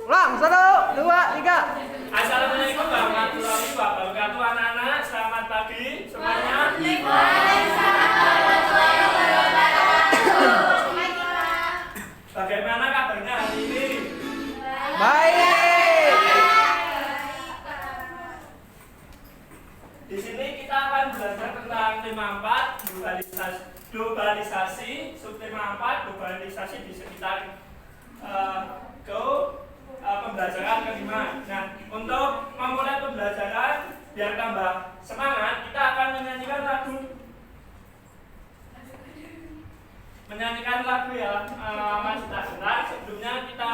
Ulang, 1, 2, 3. Assalamualaikum warahmatullahi wabarakatuh anak-anak. Selamat pagi semuanya. Bagaimana kabarnya hari ini? Baik. Di sini kita akan belajar tentang tema 4 globalisasi, subtema 4 globalisasi di sekitar pembelajaran kelima. Nah, untuk memulai pembelajaran biar tambah semangat, kita akan menyanyikan lagu ya, Mas Tasna. Sebelumnya kita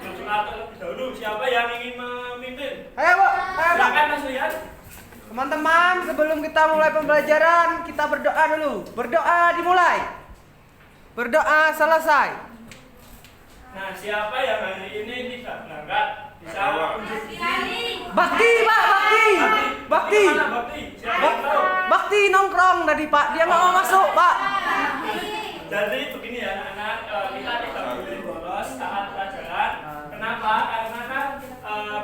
berdoa terlebih dahulu. Siapa yang ingin memimpin? Ayo, Bu. Silakan Mas Rian. Teman-teman, sebelum kita mulai pembelajaran, kita berdoa dulu. Berdoa dimulai. Berdoa selesai. Nah, siapa yang hari ini tidak berangkat? Bisa unjuk gigi. Bakti, Pak, Bakti. Bakti. Mana Bakti? Siapa yang tahu? Bakti nongkrong tadi, Pak. Dia nggak mau masuk, Pak. Jadi begini ya anak-anak, kita tidak boleh bolos saat pelajaran. Kenapa? Karena kan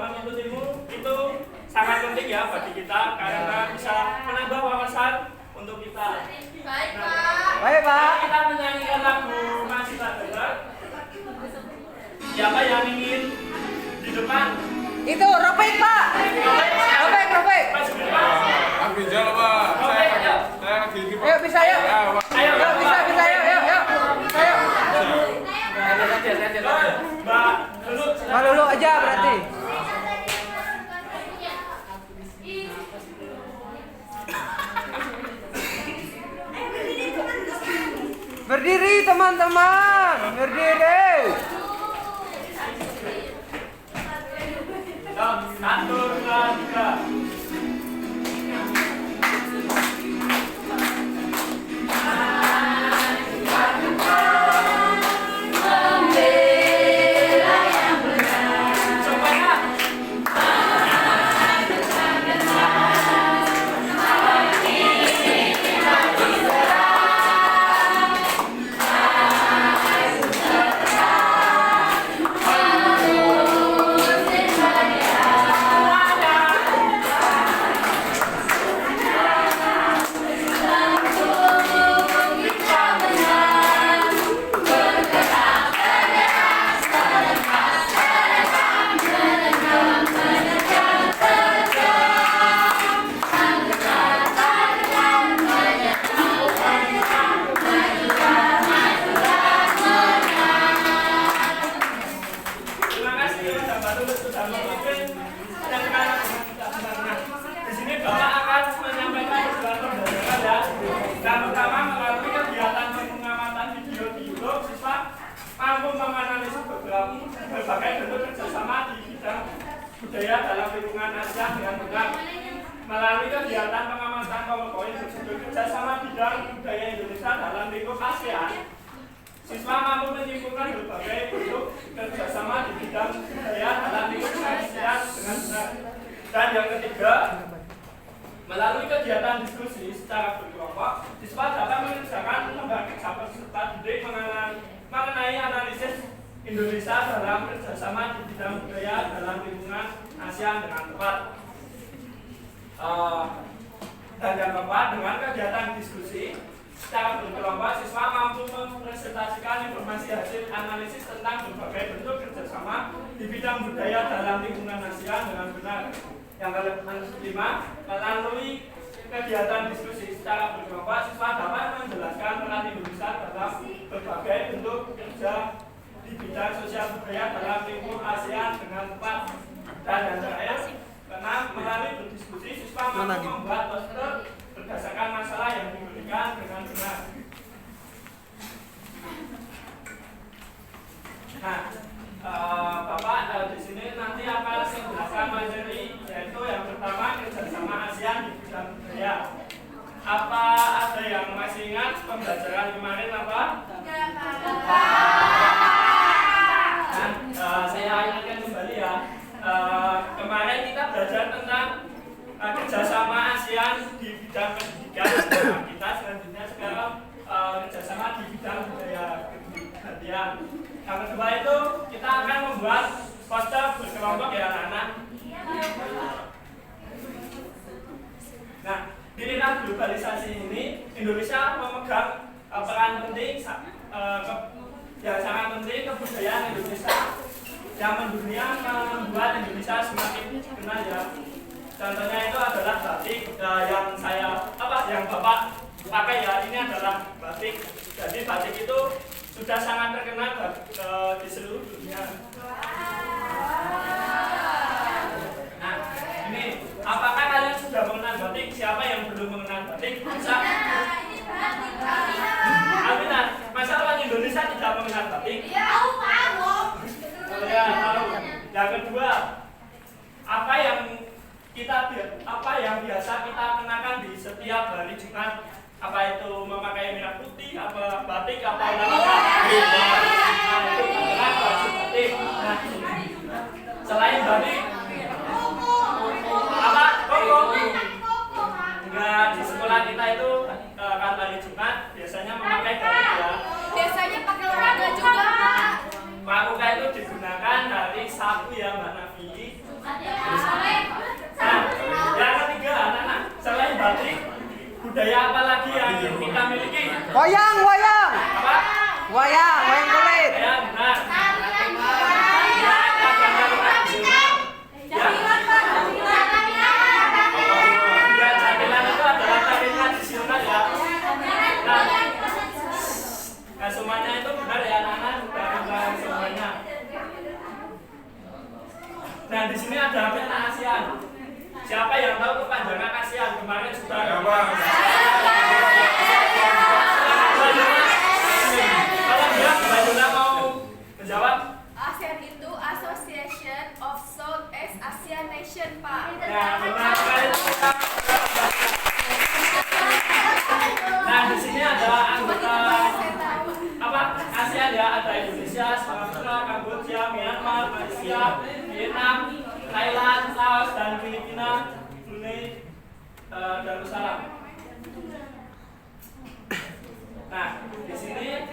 menuntut ilmu itu sangat penting ya bagi kita, karena bisa menambah wawasan untuk kita. Baik, Pak. Baik, Pak. Kita menyanyikan lagu Masih Tak Dengar. Siapa yang ingin di depan? Itu Ropek, Pak. Ropek. Mas Firman. Aku jawab, Pak. Oke, ayo. Saya lagi ini, Pak. Ayo, bisa, yuk. Ayo, Yuk, bisa, yuk. Ayo. Mbak dulu. Mbak Lulu aja berarti. Berdiri, teman-teman. Berdiri. Satu, dua, tiga. Terima kasih Mas Mbak Lulu sudah memimpin dan sekarang nah, di sini Bapak akan menyampaikan beberapa pembelajaran ya. Yang pertama melalui kegiatan pengamatan video di YouTube, siswa mampu menganalisis berbagai bentuk kerjasama di bidang budaya dalam lingkungan ASEAN dengan benar. Melalui kegiatan pengamatan PowerPoint berjudul kerjasama bidang budaya Indonesia dalam lingkup ASEAN, siswa mampu menyimpulkan berbagai bentuk kerjasama di bidang budaya dalam lingkup ASEAN dengan benar. Dan yang ketiga, melalui kegiatan diskusi secara berkelompok, siswa dapat mengerjakan lembaga kerja peserta didik mengenai analisis Indonesia dalam kerjasama di bidang budaya dalam lingkungan ASEAN dengan tepat. Dan yang keempat, dengan kegiatan diskusi secara berkelompok, siswa mampu mempresentasikan informasi hasil analisis tentang berbagai bentuk kerjasama di bidang budaya dalam lingkungan ASEAN dengan benar. Yang kelima, melalui kegiatan diskusi secara berkelompok, siswa dapat menjelaskan peran Indonesia dalam berbagai bentuk kerja di bidang sosial budaya dalam lingkup ASEAN dengan tepat. Dan yang terakhir, karena melalui berdiskusi, siswa mampu membuat poster berdasarkan masalah yang diberikan dengan benar. Nah, Bapak di sini nanti akan menjelaskan materi, yaitu yang pertama kerjasama ASEAN di bidang budaya. Apa ada yang masih ingat pembelajaran kemarin apa? Saya ingatkan kembali ya. Kemarin kita belajar tentang kerjasama ASEAN di bidang pendidikan. Kita selanjutnya sekarang kerjasama di bidang budaya kebudayaan. Yang kedua itu kita akan membuat pasta berkelompok ya anak-anak. Nah, di era globalisasi ini Indonesia memegang peran penting yang sangat penting kebudayaan Indonesia yang mendunia, membuat Indonesia semakin dikenal ya. Contohnya itu adalah batik yang Bapak pakai ya, ini adalah batik. Jadi batik itu sudah sangat terkenal di seluruh dunia. Nah, ini apakah kalian sudah mengenal batik? Siapa yang belum mengenal batik? Bisa? Amina, masa orang Indonesia tidak mengenal batik? Oh ya, tahu. Yang kedua, apa yang biasa kita kenakan di setiap hari Jumat? Apa itu memakai merah putih, apa batik, apa itu adalah baju batik. Nah, selain batik, apa koko? Enggak, di sekolah kita itu kalau hari Jumat biasanya memakai batik ya. Biasanya pakai olahraga juga, Pak. Pramuka itu digunakan dari sapu ya Mbak Nafi. Nah, yang ketiga anak-anak, selain batik, budaya apa lagi yang kita miliki? Wayang, wayang. Apa? Wayang, wayang kulit. Ya, benar. Ya, tarian tradisional. Ya, ya, jadilan itu adalah tarian tradisional ya. Nah, semuanya itu benar ya anak-anak, bukan semuanya. Nah, di sini ada peta ASEAN. Siapa yang tahu kepanjangan ASEAN? Kemarin sudah ada. Kalau dia Mbak mau menjawab? ASEAN itu Association of Southeast Asian Nation, Pak. Nah, benar sekali. Nah, di sini ada anggota ASEAN ya, ada Indonesia, Singapura, Kamboja, Myanmar, Malaysia, Vietnam, Thailand, Laos, dan Filipina, Brunei, Darussalam. Nah, di sini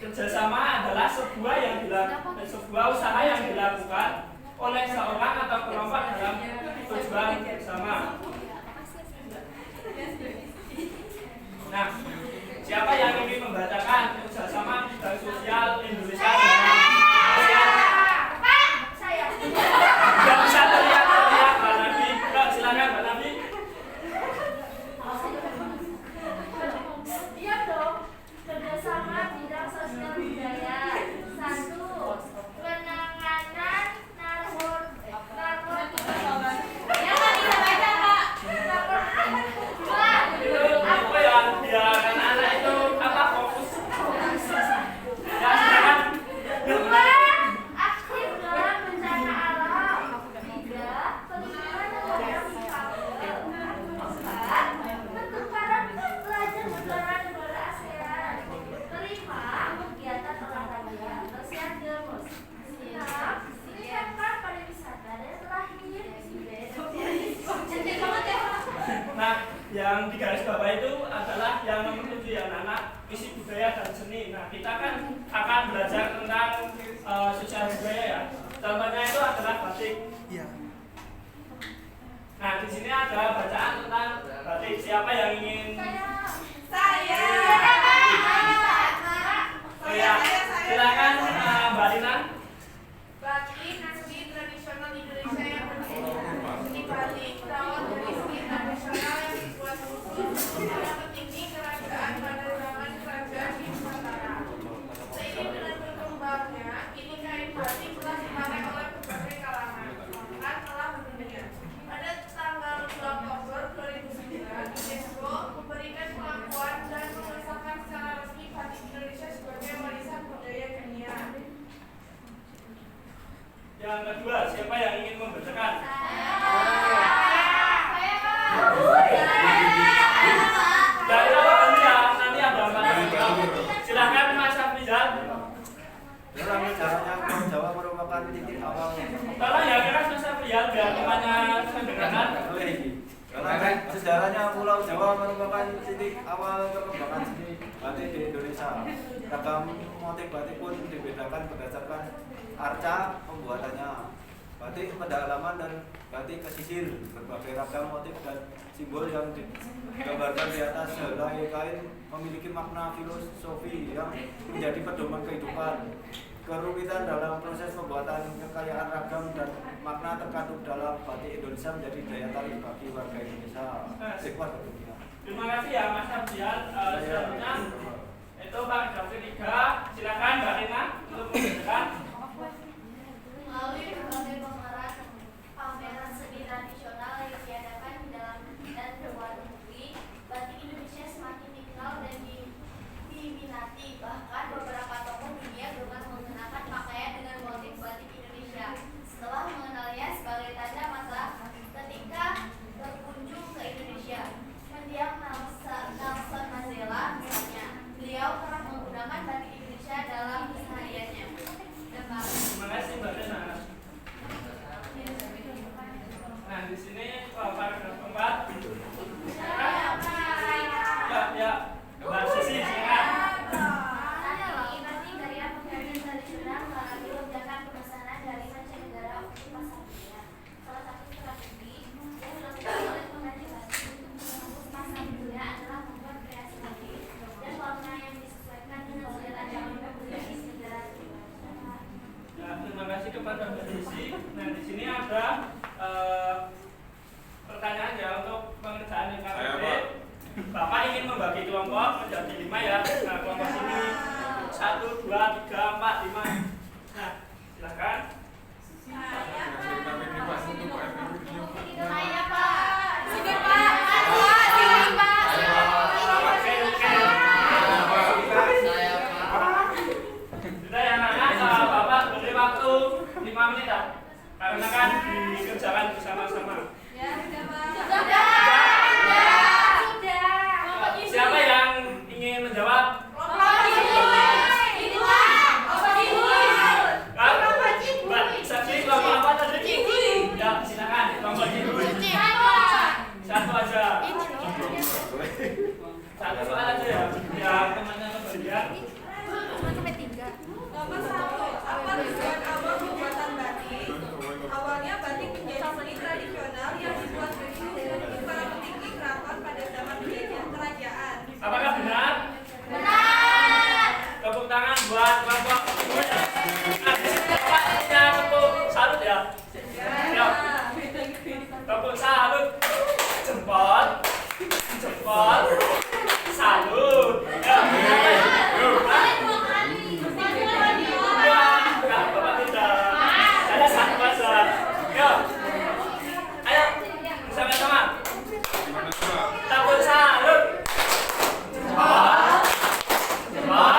kerjasama adalah sebuah usaha yang dilakukan oleh seorang atau kelompok dalam tujuan bersama. Nah, siapa yang ingin membacakan kerjasama bidang sosial Indonesia dengan ASEAN? Saya. Tidak bisa terlihat Mbak Nabi. Silakan Mbak Nabi. Iya dong. Kerjasama bidang sosial budaya. 1. Penanganan narkotika. Ya, Pak, bisa baca, Pak. Itu apa ya? Biar anak-anak itu apa fokus? Ya, silakan. 2. Aktif dalam bencana alam. 3. Pelindungan terhadap lingkungan. 4. Pertukaran pelajar negara-negara ASEAN. 5. Kegiatan olahraga ASEAN Games. 6. Menyiapkan pariwisata dan terakhir Nah, yang di garis bawah itu adalah yang nomor 7 ya anak-anak, isi budaya dan seni. Nah, kita kan akan belajar tentang sosial budaya ya. Contohnya itu adalah batik. Iya. Nah, di sini ada bacaan tentang batik. Siapa yang ingin? Saya. Oh ya, silakan Mbak Lina. Batik seni tradisional Indonesia yang di Bali tahun dari seni tradisional yang dibuat khusus untuk ini kerajaan pada zaman kerajaan di Nusantara. Seiring dengan berkembangnya, kini kain batik telah dipakai oleh berbagai kalangan, bahkan telah mendunia. Pada tanggal 2 Oktober 2009, UNESCO memberikan pengakuan dan mengesahkan secara resmi batik Indonesia sebagai warisan budaya dunia. Yang kedua, siapa yang ingin membacakan? Dari awal nanti ada silakan Mas Afrizal. Dalam caranya Pulau Jawa merupakan titik awal. Tolong ya keras Mas Afrizal biar temannya mendengarkan. Karena sejarahnya Pulau Jawa merupakan titik awal perkembangan seni batik di Indonesia. Ragam motif batik pun dibedakan berdasarkan arca pembuatannya. Batik pedalaman dan batik pesisir, berbagai ragam motif dan simbol yang digambarkan di atas helai kain memiliki makna filosofi yang menjadi pedoman kehidupan. Kerumitan dalam proses pembuatan, kekayaan ragam dan makna terkandung dalam batik Indonesia menjadi daya tarik bagi warga Indonesia. Warga dunia. Terima kasih ya Mas Abdian. Selanjutnya itu paragraf ketiga. Silakan Mbak Rina untuk menjelaskan. Melalui berbagai pameran seni tradisional yang diadakan di dalam dan luar negeri, batik Indonesia semakin dikenal dan diminati. Bahkan beberapa tokoh dunia gemar mengenakan pakaian dengan motif batik Indonesia setelah mengenalnya sebagai tanda masa ketika berkunjung ke Indonesia. Mendiang Nelson Mandela misalnya, beliau kerap menggunakan batik Indonesia dalam kesehariannya. Terima kasih Mbak Rina. Nah di sini paragraf keempat. Ya, Mbak Sisi silakan. Terima kasih kepada Mbak Desi. Nah di sini ada pertanyaan ya untuk pengerjaan Saya, KTP. Pak. Bapak ingin membagi kelompok menjadi 5 ya. Nah kelompok ini 1, 2, 3, 4, 5. Nah silakan. Saya Pak. Sini Pak. Sini Pak. Sudah ya anak-anak, Bapak beri waktu 5 menit ya. Karena kan dikerjakan bersama-sama. Sudah. Siapa yang ingin menjawab? Mbak Saksi kelompok apa tadi? Ya silakan kelompok ini. Satu aja. Satu soal aja ya. Yang temannya kebagian. Nomor 1. Apa tujuan awal pembuatan batik? Awalnya batik menjadi seni tradisional yang dibuat dari para petinggi keraton pada zaman penjajahan kerajaan. Apakah benar? Benar. Tepuk tangan buat kelompok. Bapaknya tepuk salut ya. Ya. Tepuk salut. Jempol. Jempol. Salut. Ya. Ada satu bahasa. Yo. Ayo. Sama-sama. Tepuk salut. Jempol. Jempol.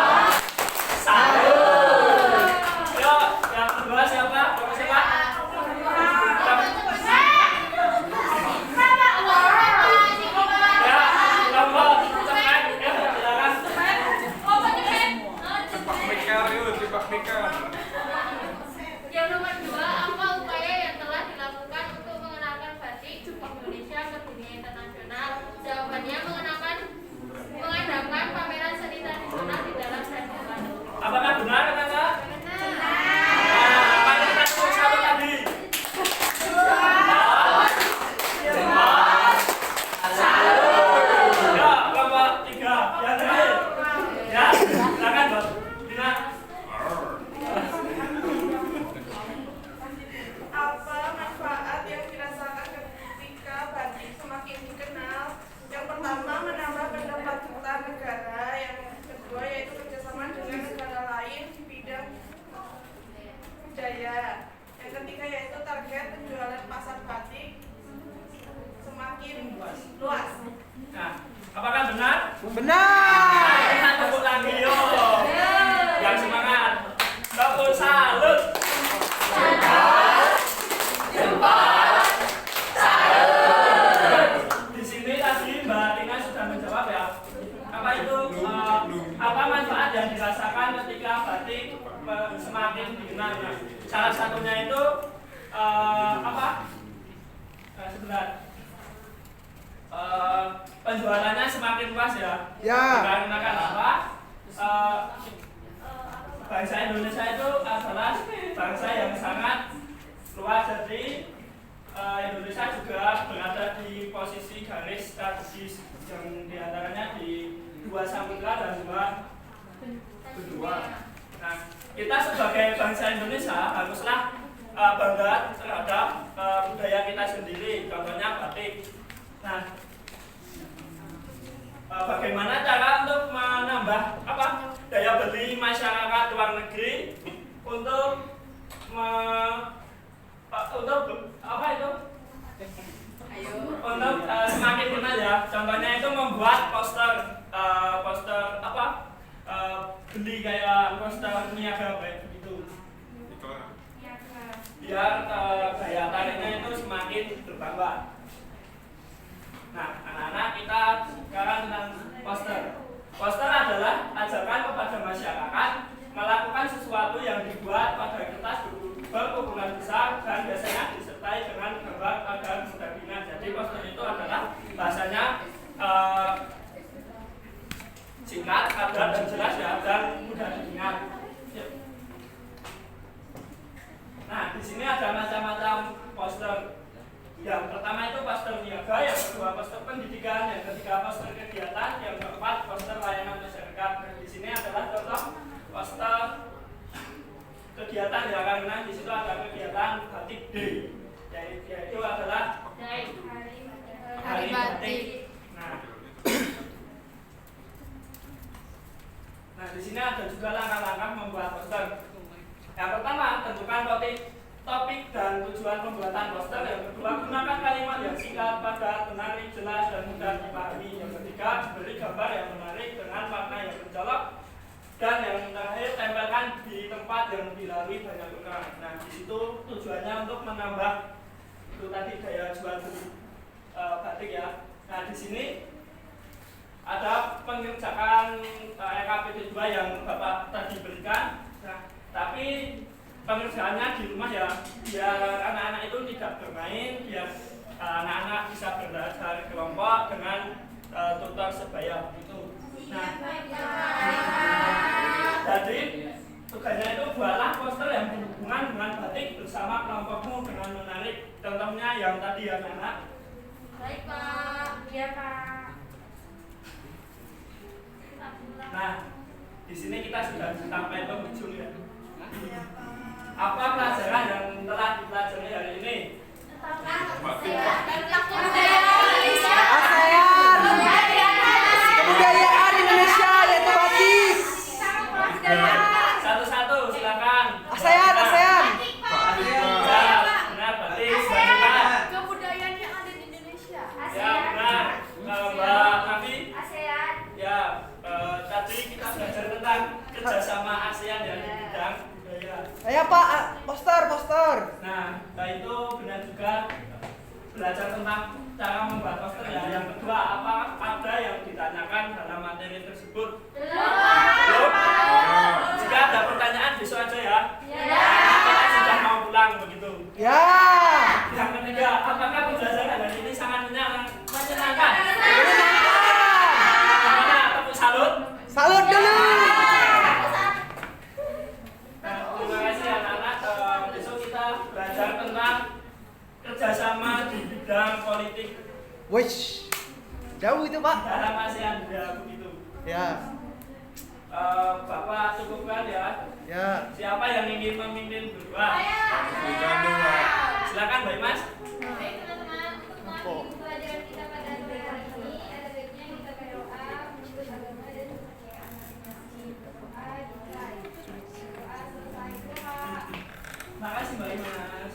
Salut. Yo, yang kedua siapa? Siapa? Ya, kelompok cepat. Ya, silakan. Cepak mikir yuk, cepak mikir. Yang nomor 2, apa upaya yang telah dilakukan untuk mengenalkan batik Indonesia ke dunia internasional? Jawabannya mengadakan pameran seni tradisional di dalam dan luar. Apakah benar kata? Benar. Nah, apa yang kita tepuk salut tadi? Jempol. Salut. Ya, kelompok 3. Yang terakhir. Ya, silakan Mbak Dina. Apa manfaat yang dirasakan ketika batik semakin dikenal? Yang pertama, menambah pendapatan negara. Yang kedua, yaitu kerjasama dengan negara lain di bidang budaya. Yang ketiga, yaitu target penjualan pasar batik semakin luas. Nah, apakah benar? Benar. Kita tepuk lagi yo. Yang semangat. Tepuk salut. Jempol. Salut. Di sini tadi Mbak Tina sudah menjawab ya. Apa itu? Apa manfaat yang dirasakan ketika batik semakin dikenal? Nah, salah satunya itu apa? Sebentar. Penjualannya semakin luas ya. Ya. Dikarenakan apa? sangat luas. Jadi Indonesia juga berada di posisi garis strategis yang diantaranya di 2 samudra dan 2 benua. Nah, kita sebagai bangsa Indonesia haruslah bangga terhadap budaya kita sendiri, contohnya batik. Nah, bagaimana cara untuk menambah daya beli masyarakat luar negeri untuk semakin kenal ya. Contohnya itu membuat poster beli kayak poster niaga kayak begitu. Biar daya tariknya itu semakin bertambah. Nah, anak-anak kita sekarang tentang poster. Poster adalah ajakan kepada masyarakat melakukan sesuatu yang dibuat pada kertas berukuran besar dan biasanya disertai dengan gambar agar mudah diingat. Jadi poster itu adalah bahasanya singkat, padat dan jelas ya, dan mudah diingat. Nah, di sini ada macam-macam poster. Yang pertama itu poster niaga, yang kedua poster pendidikan, yang ketiga poster kegiatan, yang keempat poster layanan masyarakat. Dan di sini adalah contoh poster kegiatan ya, karena di situ ada kegiatan batik day, yaitu adalah hari batik. Nah, di sini ada juga langkah-langkah membuat poster. Yang pertama, tentukan topik dan tujuan pembuatan poster. Yang kedua, gunakan kalimat yang singkat, padat, menarik, jelas, dan mudah dipahami. Yang ketiga, beri gambar yang menarik dengan warna yang mencolok. Dan yang terakhir, tempelkan di tempat yang dilalui banyak orang. Nah, di situ tujuannya untuk menambah itu tadi daya jual beli batik ya. Nah, di sini ada pengerjakan LKPD 2 yang Bapak tadi berikan. Nah, tapi pengerjaannya di rumah ya, biar anak-anak itu tidak bermain, biar anak-anak bisa belajar kelompok dengan tutor sebaya begitu. Nah, jadi tugasnya itu buatlah poster yang berhubungan dengan batik bersama kelompokmu dengan menarik. Contohnya yang tadi ya anak. Baik Pak. Iya Pak. Nah, di sini kita sudah sampai penghujung ya. Apa pelajaran yang telah dipelajari hari ini? Kebudayaan Indonesia yaitu batik. Satu-satu silakan. ASEAN. Ya, benar batik. Silakan. Kebudayaan yang ada di Indonesia. Ya, benar. Mbak Nabi. ASEAN. Ya, tadi kita belajar tentang kerjasama ASEAN ya di bidang budaya. Ayo Pak, poster. Nah, itu benar juga belajar tentang cara membuat poster ya. Yang kedua, apa ada yang ditanyakan dalam materi tersebut? Belum? Jika ada pertanyaan besok aja ya. Kita sudah mau pulang begitu. Ya. Yang ketiga, apakah pembelajaran hari ini sangat menyenangkan? Gimana? Tepuk salut. Salut dulu. Nah, terima kasih anak-anak. Besok kita belajar tentang kerjasama di bidang politik Wish. Jauh itu Pak. dalam ASEAN ya begitu. Ya. Bapak cukupkan ya. Ya. Siapa yang ingin memimpin berdua? Silakan Mbak Imas. Baik teman-teman, untuk mengakhiri pelajaran kita pada sore hari ini, ada baiknya kita berdoa menyebut agama dan kepercayaan masing-masing. Berdoa jika doa selesai doa. Makasih Mbak Imas.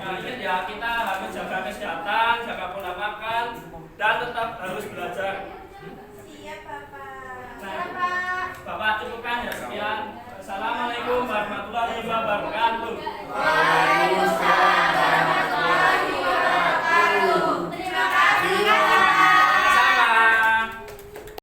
Nah, ingat ya, kita harus jaga kesehatan, jaga pola makan, dan tetap harus belajar. Siap Bapak. Nah, Bapak cukupkan ya sekian. Assalamualaikum warahmatullahi wabarakatuh.